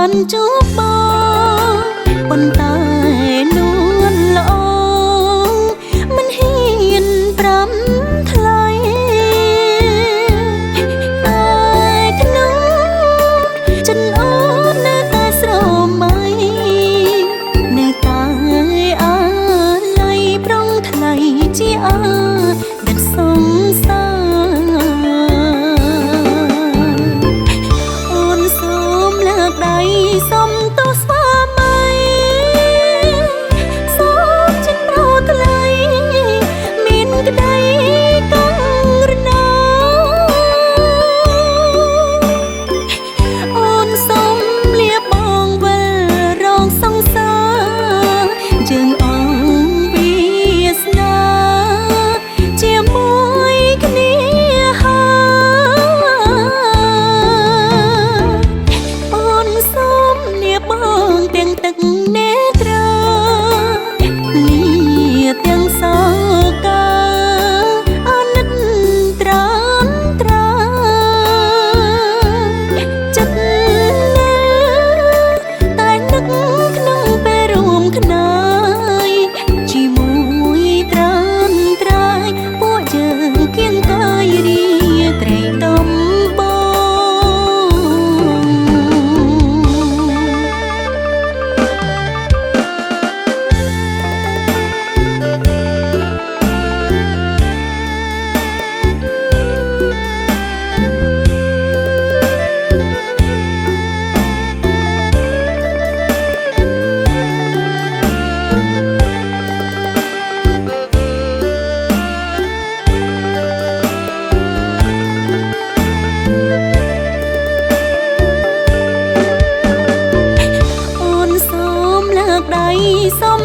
បានជួបបងប៉ុន្តែនួនល្អមិនហ៊ានប្រាំថ្លៃតែក្នុងចិត្តអូននៅតែស្រមៃនៅតែអាឡ័យប្រងថ្លៃជាអាដឹកសង្សារអូនសូមលើកដៃសុំទោសស្វាមីសូមចិត្តប្រោថ្លៃមានក្តីកង្រណាអូនសូមលាបងវិលរងសង្សារយើងអងវាសនាជាមួយគ្នាអូនសូមលាបងទាំងទឹកនេត្រាលាទាំងសោកាអាណិតត្រានត្រាចិត្តណាតែនឹកក្នុងពេលរួមខ្នាយជាមួយត្រានត្រាយពួកយើងគៀងកាយរីត្រីដំបង អូនសូមលើកដៃសុំ